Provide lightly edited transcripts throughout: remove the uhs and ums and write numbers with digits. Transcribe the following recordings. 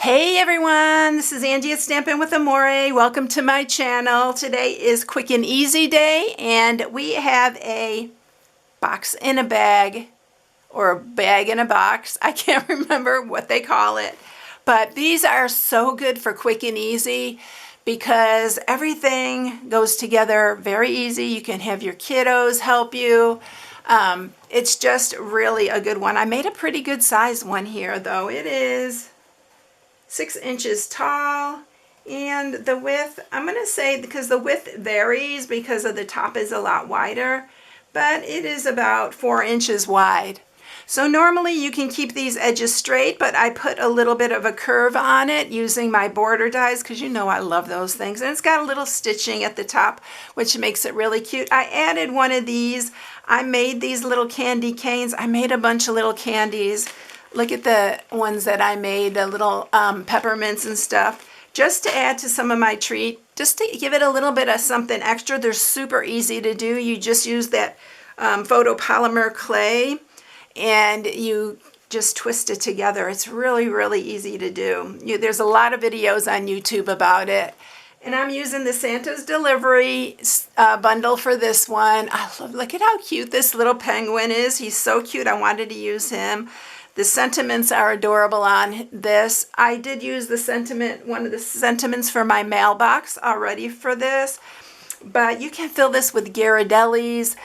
Hey everyone, this is Angie at Stampin' with Amore. Welcome to my channel. Today is Quick and Easy Day, and we have a box in a bag, or a bag in a box. I can't remember what they call it, but these are so good for quick and easy because everything goes together very easy. You can have your kiddos help you. It's just really a good one. I made a pretty good size one here though. It is 6 inches tall, and the width, I'm going to say, because the width varies because of the top is a lot wider, but it is about 4 inches wide. So normally you can keep these edges straight, but I put a little bit of a curve on it using my border dies because you know I love those things. And it's got a little stitching at the top, which makes it really cute. I added one of these. I made these little candy canes. I made a bunch of little candies. Look at the ones that I made, the little peppermints and stuff, just to add to some of my treat, just to give it a little bit of something extra. They're super easy to do. You just use that photopolymer clay and you just twist it together. It's really, really easy to do. There's a lot of videos on YouTube about it. And I'm using the Santa's Delivery bundle for this one. Look at how cute this little penguin is. He's so cute. I wanted to use him. The sentiments are adorable on this. I did use one of the sentiments for my mailbox already for this, but you can fill this with Ghirardellis.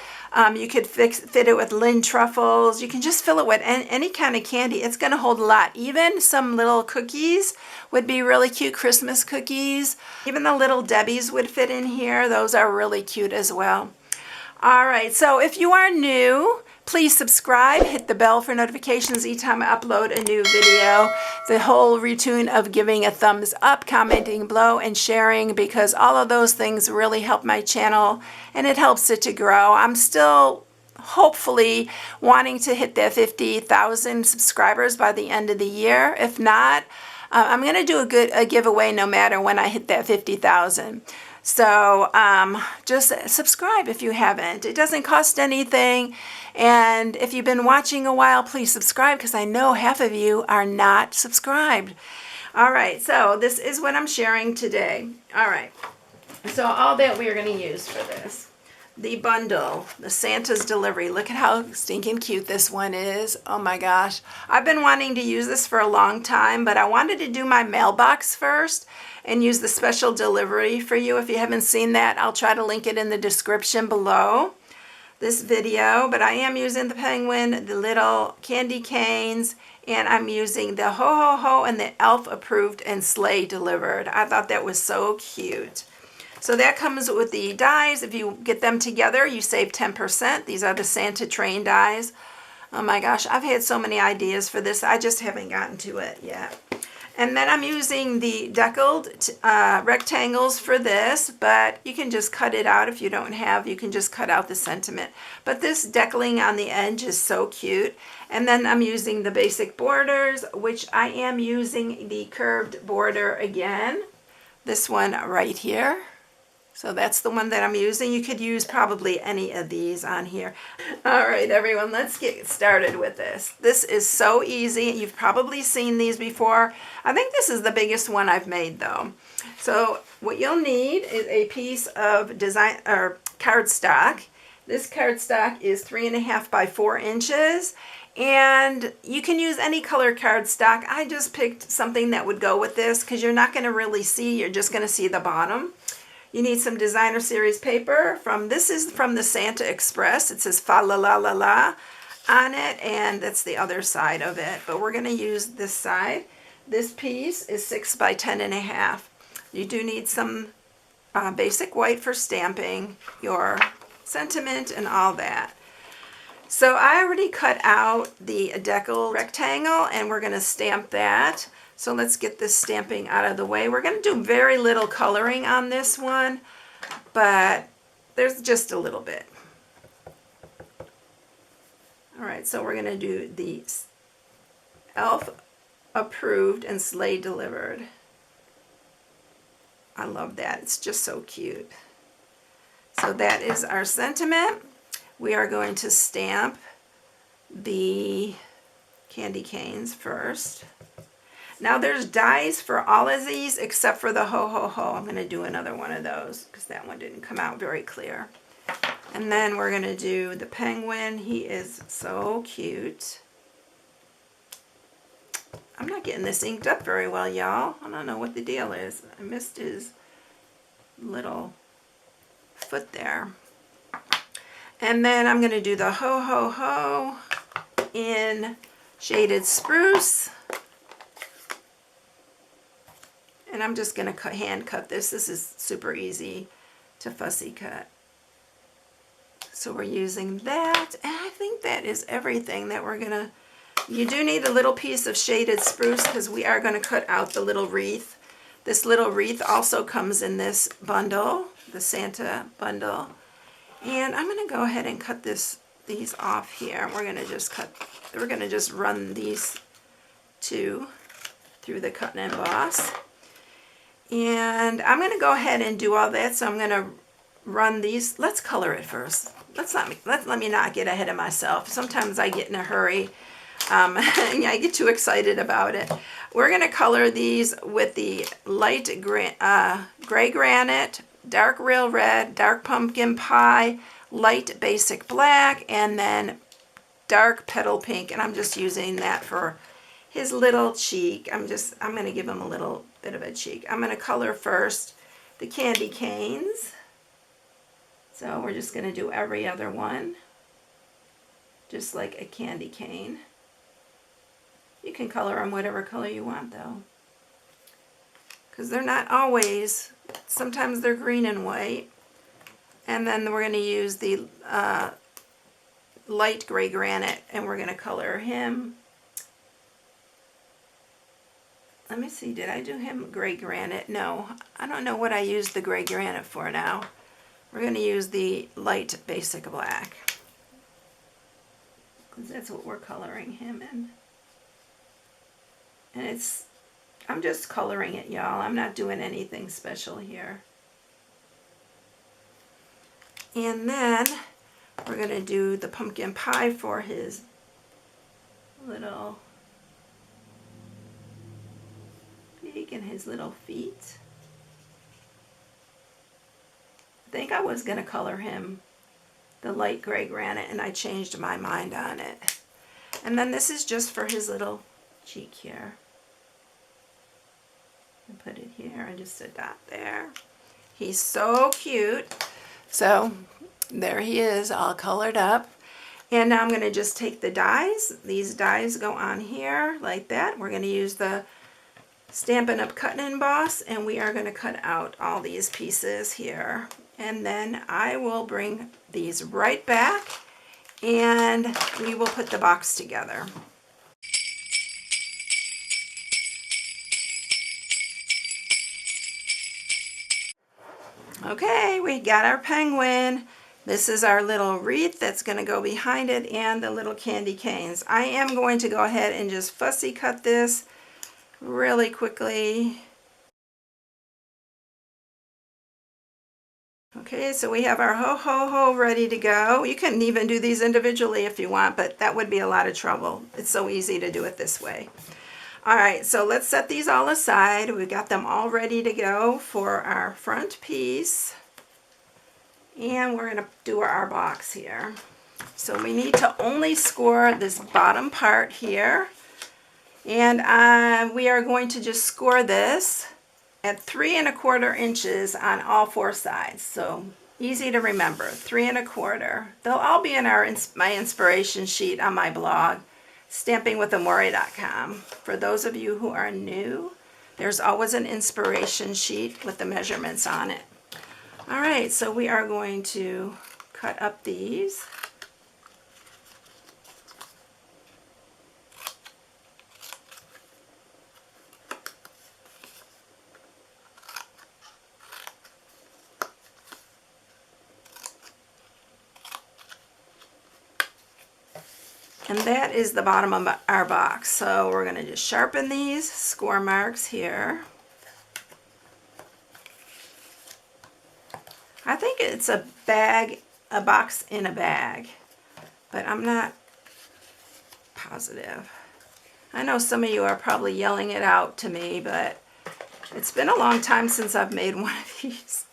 You could fit it with Lindt truffles. You can just fill it with any kind of candy. It's going to hold a lot. Even some little cookies would be really cute, Christmas cookies. Even the little Debbies would fit in here. Those are really cute as well. All right, so if you are new, please subscribe, hit the bell for notifications each time I upload a new video. The whole routine of giving a thumbs up, commenting below, and sharing, because all of those things really help my channel and it helps it to grow. I'm still hopefully wanting to hit that 50,000 subscribers by the end of the year. If not, I'm going to do a giveaway no matter when I hit that 50,000. So just subscribe if you haven't. It doesn't cost anything. And if you've been watching a while, please subscribe because I know half of you are not subscribed. All right, so this is what I'm sharing today. All right, so all that we are going to use for this. The bundle, the Santa's Delivery. Look at how stinking cute this one is. Oh my gosh. I've been wanting to use this for a long time, but I wanted to do my mailbox first and use the special delivery for you. If you haven't seen that, I'll try to link it in the description below this video. But I am using the penguin, the little candy canes, and I'm using the Ho Ho Ho and the Elf Approved and Sleigh Delivered. I thought that was so cute. So that comes with the dies. If you get them together, you save 10%. These are the Santa train dies. Oh my gosh, I've had so many ideas for this. I just haven't gotten to it yet. And then I'm using the deckled rectangles for this, but you can just cut it out if you don't have. You can just cut out the sentiment. But this deckling on the edge is so cute. And then I'm using the basic borders, which I am using the curved border again. This one right here. So that's the one that I'm using. You could use probably any of these on here. All right, everyone, let's get started with this. This is so easy. You've probably seen these before. I think this is the biggest one I've made, though. So what you'll need is a piece of cardstock. This cardstock is 3.5 by 4 inches. And you can use any color cardstock. I just picked something that would go with this because you're not going to really see. You're just going to see the bottom. You need some designer series paper. This is from the Santa Express. It says fa la la la la on it, and that's the other side of it. But we're going to use this side. This piece is 6 by 10.5. You do need some basic white for stamping your sentiment and all that. So I already cut out the decal rectangle, and we're going to stamp that. So let's get this stamping out of the way. We're going to do very little coloring on this one, but there's just a little bit. All right, so we're going to do the Elf Approved and Sleigh Delivered. I love that. It's just so cute. So that is our sentiment. We are going to stamp the candy canes first. Now there's dies for all of these except for the ho ho ho. I'm going to do another one of those because that one didn't come out very clear. And then we're going to do the penguin. He is so cute. I'm not getting this inked up very well, y'all. I don't know what the deal is. I missed his little foot there. And then I'm going to do the ho ho ho in shaded spruce. And I'm just going to hand cut this. This is super easy to fussy cut. So we're using that. And I think that is everything that we're going to... You do need a little piece of shaded spruce because we are going to cut out the little wreath. This little wreath also comes in this bundle, the Santa bundle. And I'm going to go ahead and cut these off here. We're going to just run these two through the cut and emboss. And I'm going to go ahead and do all that. So I'm going to run these. Let's color it first. Let me not get ahead of myself. Sometimes I get in a hurry. And I get too excited about it. We're going to color these with the light gray granite, dark real red, dark pumpkin pie, light basic black, and then dark petal pink. And I'm just using that for his little cheek. I'm going to give him a little bit of a cheek. I'm going to color first the candy canes. So we're just going to do every other one, just like a candy cane. You can color them whatever color you want though, because they're not always, sometimes they're green and white. And then we're going to use the light gray granite and we're going to color him. Let me see, did I do him gray granite? No, I don't know what I used the gray granite for now. We're going to use the light basic black, because that's what we're coloring him in. And I'm just coloring it, y'all. I'm not doing anything special here. And then we're going to do the pumpkin pie for his little beak and his little feet. I think I was going to color him the light gray granite and I changed my mind on it. And then this is just for his little cheek here. And put it here and just a dot there. He's so cute. So there he is, all colored up. And now I'm going to just take the dies. These dies go on here like that. We're going to use the Stampin' Up cut and emboss, and we are going to cut out all these pieces here. And then I will bring these right back and we will put the box together. Okay, we got our penguin. This is our little wreath that's going to go behind it and the little candy canes. I am going to go ahead and just fussy cut this really quickly. Okay, so we have our ho ho ho ready to go. You can even do these individually if you want, but that would be a lot of trouble. It's so easy to do it this way. All right, so let's set these all aside. We've got them all ready to go for our front piece. And we're going to do our box here. So we need to only score this bottom part here. And we are going to just score this at 3 1/4 inches on all 4 sides. So easy to remember, 3 1/4. They'll all be in my inspiration sheet on my blog, StampingWithAmore.com. For those of you who are new, there's always an inspiration sheet with the measurements on it. All right, so we are going to cut up these. And that is the bottom of our box. So we're going to just sharpen these score marks here. I think it's a box in a bag, but I'm not positive. I know some of you are probably yelling it out to me, but it's been a long time since I've made one of these.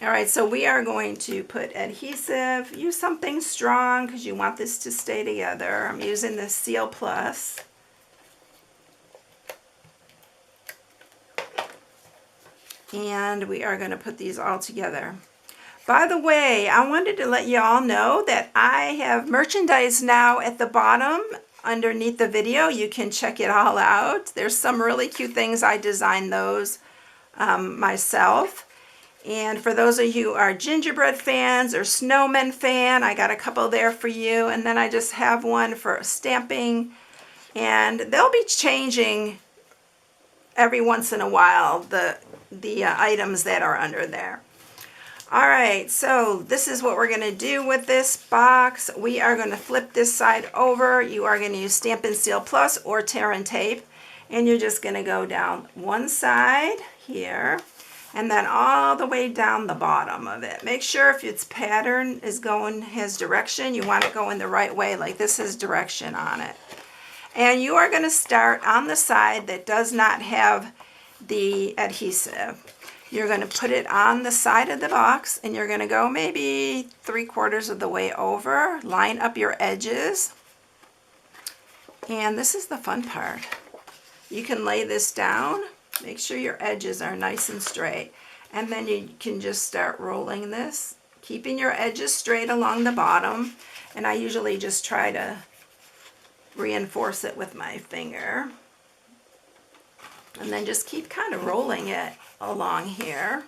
All right, so we are going to put adhesive. Use something strong because you want this to stay together. I'm using the Seal Plus. And we are going to put these all together. By the way, I wanted to let you all know that I have merchandise now at the bottom underneath the video. You can check it all out. There's some really cute things. I designed those myself. And for those of you who are gingerbread fans or snowmen fan, I got a couple there for you. And then I just have one for stamping. And they'll be changing every once in a while, the items that are under there. All right, so this is what we're going to do with this box. We are going to flip this side over. You are going to use Stampin' Seal Plus or tear and tape. And you're just going to go down one side here. And then all the way down the bottom of it. Make sure if its pattern has direction, you want it going the right way, like this has direction on it. And you are going to start on the side that does not have the adhesive. You're going to put it on the side of the box, and you're going to go maybe 3/4 of the way over. Line up your edges. And this is the fun part. You can lay this down. Make sure your edges are nice and straight. And then you can just start rolling this, keeping your edges straight along the bottom. And I usually just try to reinforce it with my finger. And then just keep kind of rolling it along here.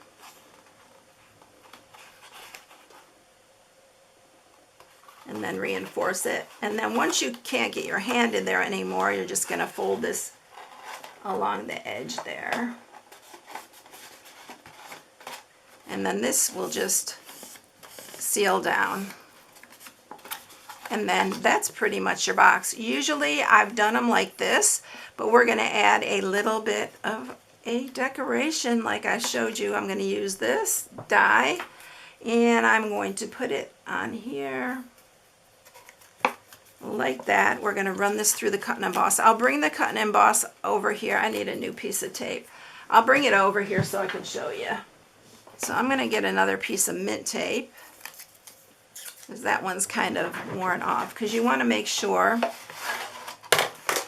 And then reinforce it. And then once you can't get your hand in there anymore, you're just going to fold this along the edge there. And then this will just seal down. And then that's pretty much your box. Usually I've done them like this, but we're going to add a little bit of a decoration like I showed you. I'm going to use this die, and I'm going to put it on here like that. We're going to run this through the cut and emboss. I'll bring the cut and emboss over here. I need a new piece of tape. I'll bring it over here so I can show you. So I'm going to get another piece of mint tape, because that one's kind of worn off, because you want to make sure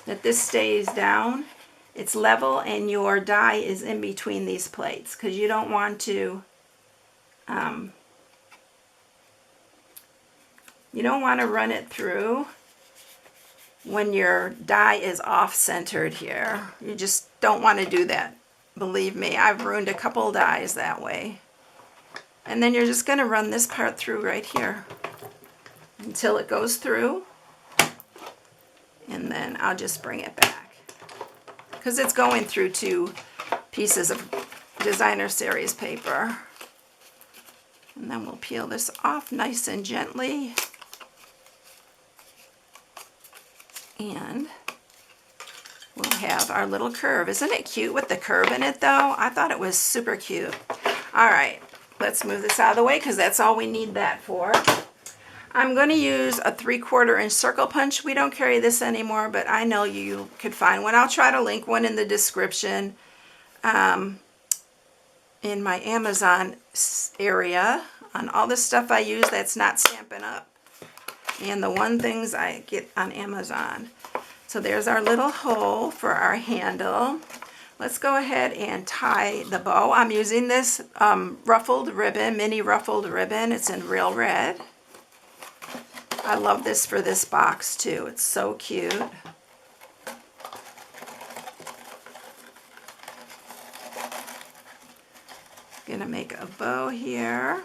that this stays down, it's level, and your die is in between these plates, because you don't want to run it through when your die is off-centered here. You just don't want to do that. Believe me, I've ruined a couple dies that way. And then you're just going to run this part through right here until it goes through. And then I'll just bring it back, because it's going through 2 pieces of designer series paper. And then we'll peel this off nice and gently. And we'll have our little curve. Isn't it cute with the curve in it though? I thought it was super cute. All right, let's move this out of the way, because that's all we need that for. I'm going to use a 3/4 inch circle punch. We don't carry this anymore, but I know you could find one. I'll try to link one in the description in my Amazon area on all the stuff I use that's not Stampin' Up, and the one things I get on Amazon. So there's our little hole for our handle. Let's go ahead and tie the bow. I'm using this ruffled ribbon, mini ruffled ribbon. It's in real red. I love this for this box too. It's so cute. Gonna make a bow here.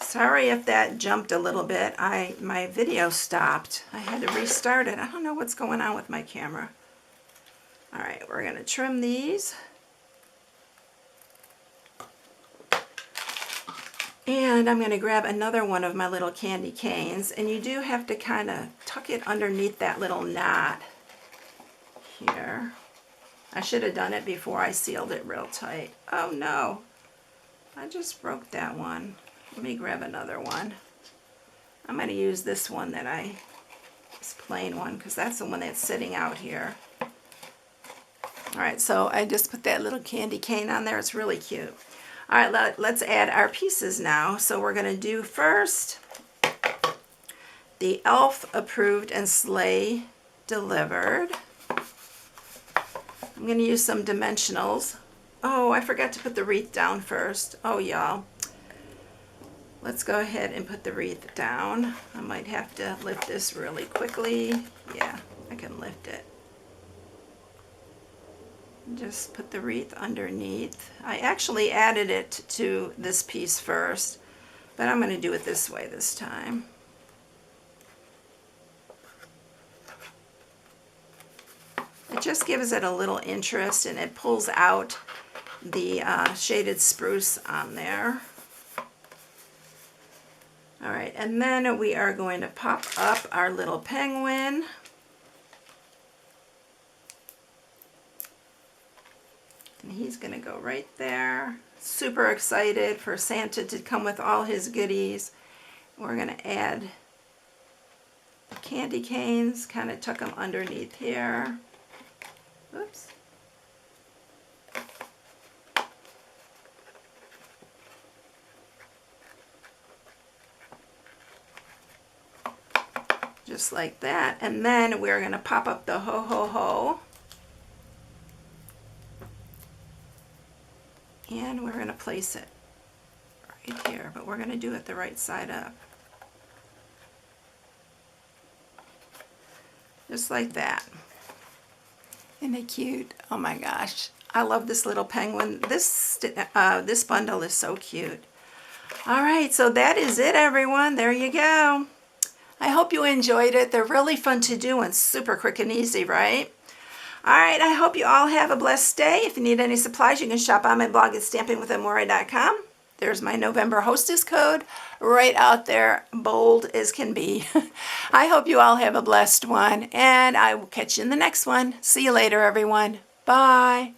Sorry if that jumped a little bit. My video stopped. I had to restart it. I don't know what's going on with my camera. All right, we're gonna trim these. And I'm going to grab another one of my little candy canes, and you do have to kind of tuck it underneath that little knot here. I should have done it before I sealed it real tight. Oh no, I just broke that one. Let me grab another one. I'm going to use this one that I this plain one, because that's the one that's sitting out here. All right, so I just put that little candy cane on there. It's really cute. All right, let's add our pieces now. So we're going to do first the Elf Approved and Sleigh Delivered. I'm going to use some dimensionals. Oh, I forgot to put the wreath down first. Oh, y'all. Let's go ahead and put the wreath down. I might have to lift this really quickly. Yeah, I can lift it. Just put the wreath underneath. I actually added it to this piece first, but I'm going to do it this way this time. It just gives it a little interest, and it pulls out the shaded spruce on there. All right, and then we are going to pop up our little penguin. And he's going to go right there. Super excited for Santa to come with all his goodies. We're going to add the candy canes, kind of tuck them underneath here. Oops. Just like that. And then we're going to pop up the ho ho ho. And we're going to place it right here, but we're going to do it the right side up. Just like that. Isn't it cute? Oh my gosh. I love this little penguin. This bundle is so cute. All right, so that is it, everyone. There you go. I hope you enjoyed it. They're really fun to do and super quick and easy, right? All right, I hope you all have a blessed day. If you need any supplies, you can shop on my blog at StampingWithAmore.com. There's my November hostess code right out there, bold as can be. I hope you all have a blessed one, and I will catch you in the next one. See you later, everyone. Bye.